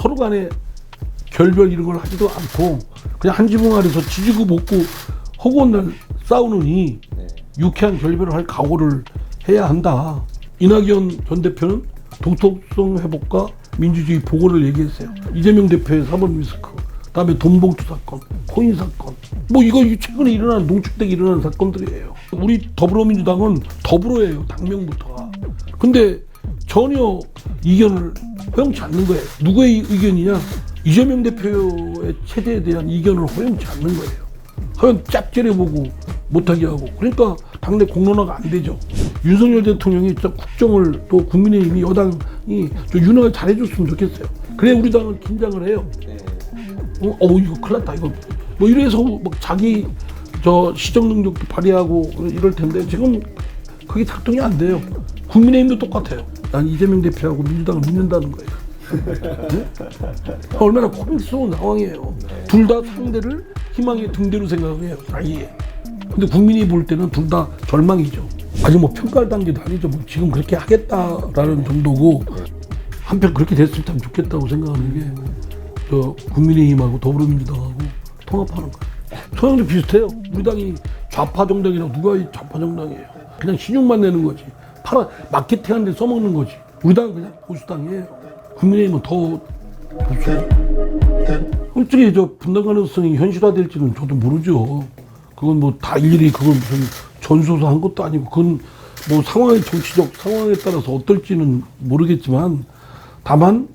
서로 간에 결별 이런 걸 하지도 않고 그냥 한 지붕 아래서 지지고 볶고 허구한 날 싸우느니 유쾌한 결별을 할 각오를 해야 한다. 이낙연 전 대표는 독특성 회복과 민주주의 보고를 얘기했어요. 이재명 대표의 사법 리스크, 그다음에 돈봉투 사건, 코인 사건, 뭐 이거 최근에 일어난 농축되게 일어난 사건들이에요. 우리 더불어민주당은 더불어예요, 당명부터가. 근데 전혀 이견을 허용치 않는 거예요. 누구의 의견이냐? 이재명 대표의 체제에 대한 이견을 허용치 않는 거예요. 하면 짭짤해보고 못하게 하고. 그러니까 당내 공론화가 안 되죠. 윤석열 대통령이 진짜 국정을 또 국민의힘이 여당이 좀 윤활 잘해줬으면 좋겠어요. 그래 우리 당은 긴장을 해요. 이거 큰일 났다 이거. 뭐 이래서 막 자기 저 시정 능력도 발휘하고 이럴 텐데 지금 그게 작동이 안 돼요. 국민의힘도 똑같아요. 난 이재명 대표하고 민주당을 믿는다는 거예요. 네? 얼마나 코믹스러운 상황이에요. 둘 다 상대를 희망의 등대로 생각해요. 아예. 근데 국민이 볼 때는 둘 다 절망이죠. 아직 뭐 평가할 단계도 아니죠. 뭐 지금 그렇게 하겠다라는 정도고 한편 그렇게 됐으면 참 좋겠다고 생각하는 게 저 국민의힘하고 더불어민주당하고 통합하는 거예요. 소양도 비슷해요. 우리 당이 좌파 정당이라고 누가 좌파 정당이에요. 그냥 신용만 내는 거지. 마케팅하는 데 써먹는 거지. 우리 당은 그냥 보수당이에요. 국민의힘은 더 보수. 솔직히 저 분당 가능성이 현실화될지는 저도 모르죠. 그건 뭐 다 일일이 그걸 무슨 전소서 한 것도 아니고 그건 뭐 상황의 정치적 상황에 따라서 어떨지는 모르겠지만 다만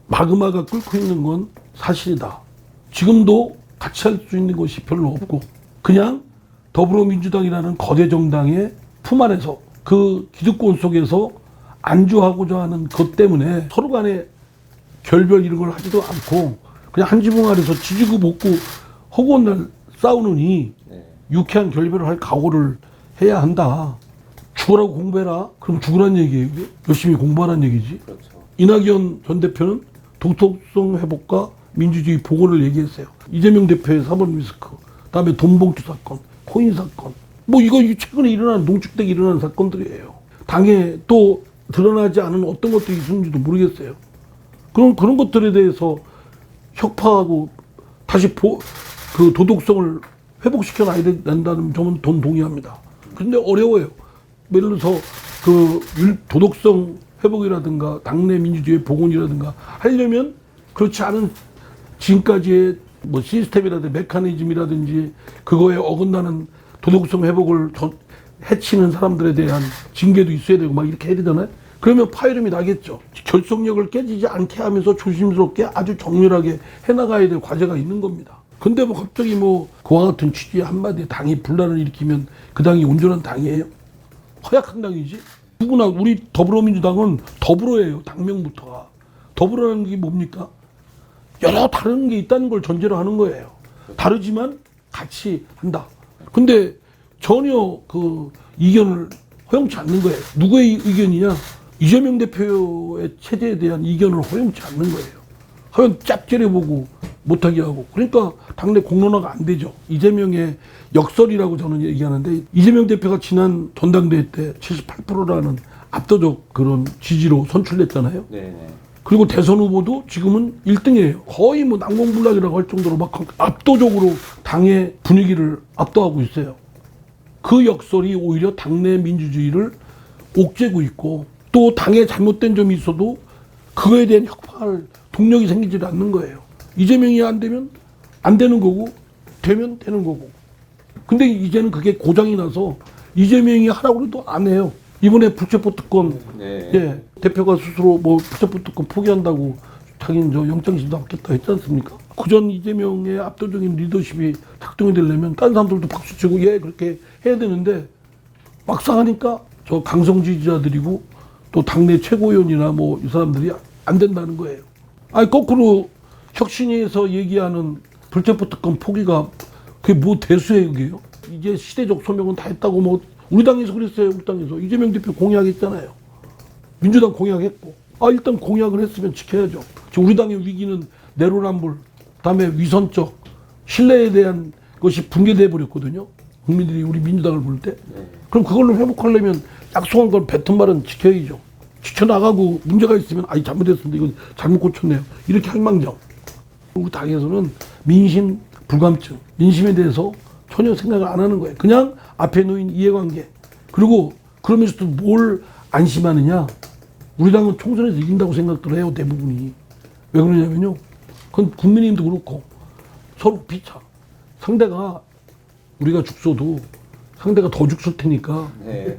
마그마가 끓고 있는 건 사실이다. 지금도 같이 할 수 있는 것이 별로 없고 그냥 더불어민주당이라는 거대 정당의 품 안에서 그 기득권 속에서 안주하고자 하는 것 때문에 서로 간에 결별 이런 걸 하지도 않고 그냥 한 지붕 아래서 지지고 볶고 허구한 날 싸우느니 유쾌한 결별을 할 각오를 해야 한다. 죽으라고 공부해라. 그럼 죽으란 얘기예요. 이게? 열심히 공부하란 얘기지. 그렇죠. 이낙연 전 대표는 독특성 회복과 민주주의 보고를 얘기했어요. 이재명 대표의 사법 리스크, 그다음에 돈봉투 사건, 코인 사건, 뭐 이거 최근에 일어난 농축되게 일어난 사건들이에요. 당에 또 드러나지 않은 어떤 것들이 있는지도 모르겠어요. 그런 것들에 대해서 혁파하고 다시 그 도덕성을 회복시켜 놔야 된다는 점은 동의합니다. 근데 어려워요. 예를 들어서 그 도덕성 회복이라든가 당내 민주주의 복원이라든가 하려면 그렇지 않은 지금까지의 뭐 시스템이라든지 메커니즘이라든지 그거에 어긋나는 도덕성 회복을 해치는 사람들에 대한 징계도 있어야 되고 막 이렇게 해야 되잖아요. 그러면 파열음이 나겠죠. 결속력을 깨지지 않게 하면서 조심스럽게 아주 정밀하게 해나가야 될 과제가 있는 겁니다. 근데 뭐 갑자기 뭐 그와 같은 취지의 한마디에 당이 분란을 일으키면 그 당이 온전한 당이에요? 허약한 당이지. 누구나 우리 더불어민주당은 더불어예요. 당명부터가. 더불어라는 게 뭡니까? 여러 다른 게 있다는 걸 전제로 하는 거예요. 다르지만 같이 한다. 근데 전혀 그 이견을 허용치 않는 거예요. 누구의 의견이냐? 이재명 대표의 체제에 대한 이견을 허용치 않는 거예요. 하면 짭짤해보고 못하게 하고. 그러니까 당내 공론화가 안 되죠. 이재명의 역설이라고 저는 얘기하는데 이재명 대표가 지난 전당대회 때 78%라는 압도적 그런 지지로 선출됐잖아요. 네네. 그리고 대선 후보도 지금은 1등이에요. 거의 뭐 난공불락이라고 할 정도로 막 압도적으로 당의 분위기를 압도하고 있어요. 그 역설이 오히려 당내 민주주의를 옥죄고 있고 또 당에 잘못된 점이 있어도 그거에 대한 혁파할 동력이 생기지 않는 거예요. 이재명이 안 되면 안 되는 거고 되면 되는 거고. 근데 이제는 그게 고장이 나서 이재명이 하라고 해도 안 해요. 이번에 불체포 특권 예, 대표가 스스로 뭐 불체포 특권 포기한다고 자기는 저 영장심도 받겠다 했지 않습니까? 그전 이재명의 압도적인 리더십이 작동이 되려면 다른 사람들도 박수치고 예 그렇게 해야 되는데 막상 하니까 저 강성 지지자들이고 또 당내 최고위원이나 뭐 이 사람들이 안 된다는 거예요. 아니 거꾸로 혁신위에서 얘기하는 불체포 특권 포기가 그게 뭐 대수예요 그게요? 이제 시대적 소명은 다 했다고 뭐 우리 당에서 그랬어요. 우리 당에서 이재명 대표 공약했잖아요. 민주당 공약했고 일단 공약을 했으면 지켜야죠. 지금 우리 당의 위기는 내로남불 그다음에 위선적 신뢰에 대한 것이 붕괴돼 버렸거든요. 국민들이 우리 민주당을 볼 때. 그럼 그걸로 회복하려면 약속한 걸 뱉은 말은 지켜야죠. 지쳐나가고 문제가 있으면 아이 잘못했습니다. 이건 잘못 고쳤네요. 이렇게 할망정. 우리 당에서는 민심 불감증, 민심에 대해서 전혀 생각을 안 하는 거예요. 그냥 앞에 놓인 이해관계. 그리고 그러면서도 뭘 안심하느냐. 우리 당은 총선에서 이긴다고 생각들 해요. 대부분이. 왜 그러냐면요. 그건 국민의힘도 그렇고 서로 비차. 상대가 우리가 죽서도 상대가 더 죽을 테니까. 네.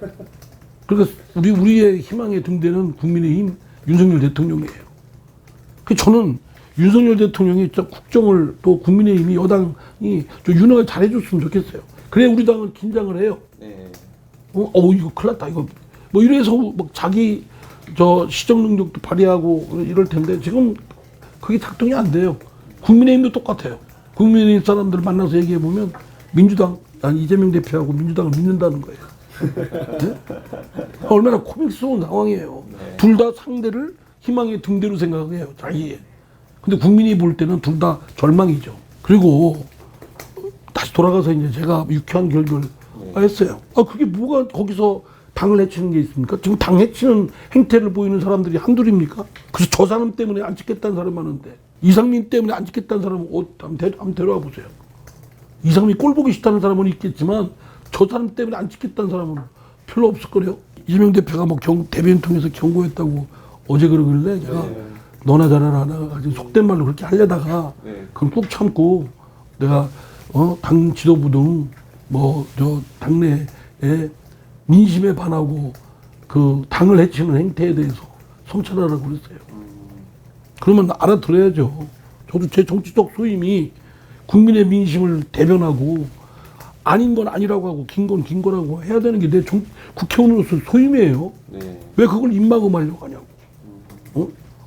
그러니까 우리의 희망의 등대는 국민의힘 윤석열 대통령이에요. 그 저는 윤석열 대통령이 진짜 국정을 또 국민의힘이 여당이 좀 윤활 잘해줬으면 좋겠어요. 그래 우리 당은 긴장을 해요. 네. 이거 큰일 났다 이거 뭐 이래서 막 자기 저 시정 능력도 발휘하고 이럴 텐데 지금 그게 작동이 안 돼요. 국민의힘도 똑같아요. 국민의힘 사람들 만나서 얘기해 보면 민주당 아니 이재명 대표하고 민주당을 믿는다는 거예요. 네? 얼마나 코믹스러운 상황이에요. 네. 둘 다 상대를 희망의 등대로 생각해요. 자기의. 근데 국민이 볼 때는 둘 다 절망이죠. 그리고 다시 돌아가서 이제 제가 유쾌한 결과를 했어요. 그게 뭐가 거기서 당을 해치는 게 있습니까? 지금 당 해치는 행태를 보이는 사람들이 한둘입니까? 그래서 저 사람 때문에 안 찍겠다는 사람 많은데 이상민 때문에 안 찍겠다는 사람은 한번 데려와 보세요. 이상민 꼴 보기 싫다는 사람은 있겠지만 저 사람 때문에 안 찍겠다는 사람은 별로 없을 거래요. 이재명 대표가 뭐 대변인 통해서 경고했다고 어제 그러길래 제가 너나 잘하나 아주 속된 말로 그렇게 하려다가 그걸 꾹 참고 내가 당 지도부 등 뭐 저 당내에 민심에 반하고 그 당을 해치는 행태에 대해서 성찰하라고 그랬어요. 그러면 알아들어야죠. 저도 제 정치적 소임이 국민의 민심을 대변하고 아닌 건 아니라고 하고 긴 건 긴 거라고 해야 되는 게 내 국회의원으로서 소임이에요. 네. 왜 그걸 입막음하려고 하냐고.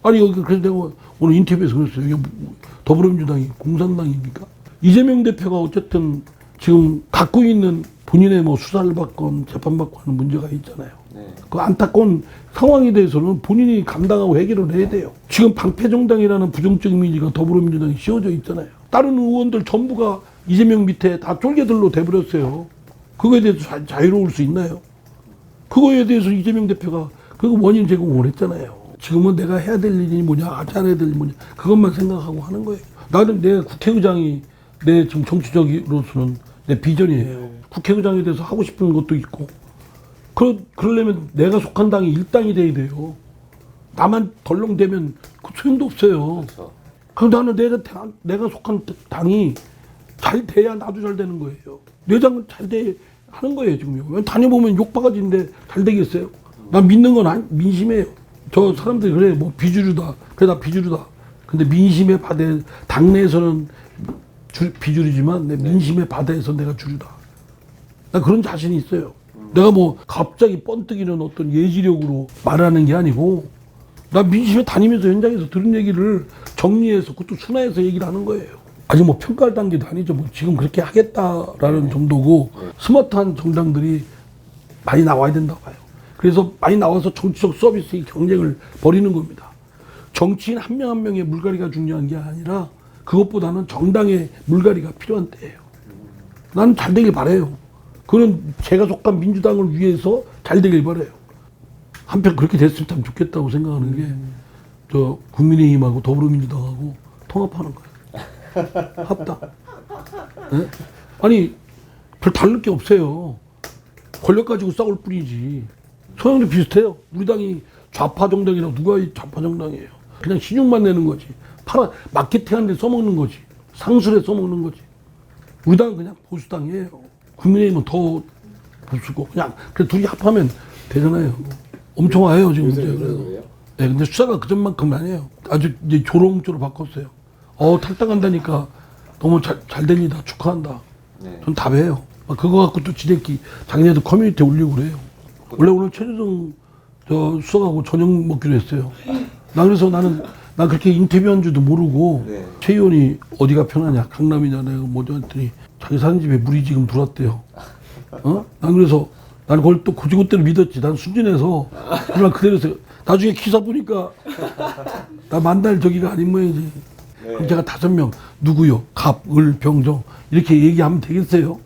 아니 여기 그래서 내가 오늘 인터뷰에서 그랬어요. 이게 더불어민주당이 공산당입니까? 이재명 대표가 어쨌든 지금 갖고 있는 본인의 뭐 수사를 받건 재판받고 하는 문제가 있잖아요. 네. 그 안타까운 상황에 대해서는 본인이 감당하고 해결을 해야 돼요. 지금 방패정당이라는 부정적 이미지가 더불어민주당이 씌워져 있잖아요. 다른 의원들 전부가 이재명 밑에 다 쫄개들로 돼버렸어요. 그거에 대해서 자유로울 수 있나요? 그거에 대해서 이재명 대표가 그거 원인 제공을 했잖아요. 지금은 내가 해야 될 일이 뭐냐, 안 해야 될 일이 뭐냐, 그것만 생각하고 하는 거예요. 나는 내 국회의장이 내 지금 정치적으로서는 내 비전이에요. 국회의장에 대해서 하고 싶은 것도 있고, 그러려면 내가 속한 당이 일당이 돼야 돼요. 나만 덜렁대면 그 소용도 없어요. 그렇죠. 그럼 나는 내가 속한 당이 잘 돼야 나도 잘 되는 거예요. 내장은 잘 돼 하는 거예요, 지금요. 다녀보면 욕바가지인데 잘 되겠어요? 난 믿는 건 민심이에요. 저 사람들이 그래, 뭐 비주류다. 그래, 나 비주류다. 근데 민심의 바다에, 당내에서는 비주류지만 내 민심의 바다에서 내가 주류다. 나 그런 자신이 있어요. 내가 뭐 갑자기 번뜩이는 어떤 예지력으로 말하는 게 아니고, 나 민심에 다니면서 현장에서 들은 얘기를 정리해서 그것도 순화해서 얘기를 하는 거예요. 아직 뭐 평가할 단계도 아니죠. 뭐 지금 그렇게 하겠다라는 정도고, 스마트한 정당들이 많이 나와야 된다고 봐요. 그래서 많이 나와서 정치적 서비스의 경쟁을 벌이는 겁니다. 정치인 한 명 한 명의 물갈이가 중요한 게 아니라 그것보다는 정당의 물갈이가 필요한 때예요. 나는 잘 되길 바라요. 그건 제가 속한 민주당을 위해서 잘 되길 바라요. 한편 그렇게 됐으면 참 좋겠다고 생각하는 게 저 국민의힘하고 더불어민주당하고 통합하는 거예요. 합당. 네? 아니 별 다를 게 없어요. 권력 가지고 싸울 뿐이지. 소양도 비슷해요. 우리 당이 좌파 정당이라고 누가 좌파 정당이에요. 그냥 신용만 내는 거지. 마케팅하는 데 써먹는 거지. 상술에 써먹는 거지. 우리 당은 그냥 보수당이에요. 국민의힘은 더 보수고 그냥 그래 둘이 합하면 되잖아요. 엄청 와요 지금 이제. 그래서. 네, 근데 수사가 그전만큼은 아니에요. 아주 이제 조롱조로 바꿨어요. 탈당한다니까 너무 잘 됩니다. 축하한다. 네. 전 답해요. 그거 갖고 또 지들끼리 자기네들 커뮤니티에 올리고 그래요. 원래 오늘 최재성 저 수석하고 저녁 먹기로 했어요. 그래서 나는 그렇게 인터뷰한 줄도 모르고 네. 최 의원이 어디가 편하냐 강남이냐 내가 뭐죠 했더니 자기 사는 집에 물이 지금 들어왔대요. 난 그래서 나는 그걸 또 고지고대로 믿었지. 난 순진해서 그냥 그대로 해서 나중에 기사 보니까 나 만날 저기가 아닌 모양이지. 네. 그럼 제가 5명 누구요? 갑, 을, 병정 이렇게 얘기하면 되겠어요?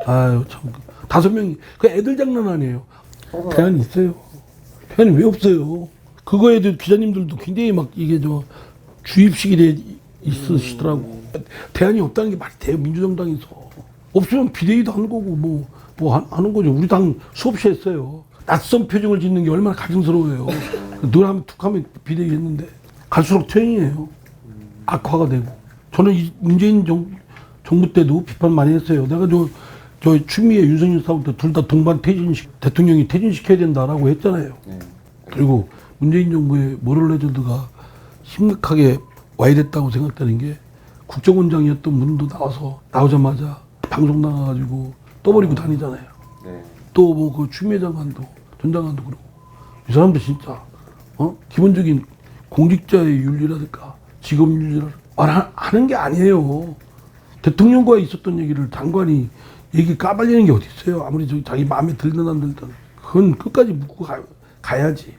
아유 참 5명이 그 애들 장난 아니에요. 대안이 있어요. 회원이 왜 없어요? 그거에 대해 기자님들도 굉장히 막 이게 주입식이 돼 있으시더라고. 대안이 없다는 게 말이 돼요, 민주정당에서. 없으면 비대위도 하는 거고, 하는 거죠. 우리 당 수없이 했어요. 낯선 표정을 짓는 게 얼마나 가증스러워요. 늘 하면 툭 하면 비대위 했는데. 갈수록 퇴행이에요. 악화가 되고. 저는 이 문재인 정부 때도 비판 많이 했어요. 내가 저 추미애 윤석열 사부터 둘 다 동반 대통령이 퇴진시켜야 된다라고 했잖아요. 그리고 문재인 정부의 모럴 레전드가 심각하게 와이됐다고 생각되는 게 국정원장이었던 분도 나오자마자 방송 나가가지고 떠버리고 다니잖아요. 또 뭐 그 추미애 장관도 전 장관도 그러고 이 사람들 진짜 기본적인 공직자의 윤리라든가 직업 윤리를 하는 게 아니에요. 대통령과 있었던 얘기를 장관이 얘기 까발리는 게 어디 있어요. 아무리 자기 마음에 들든 안 들든 그건 끝까지 묻고 가야지.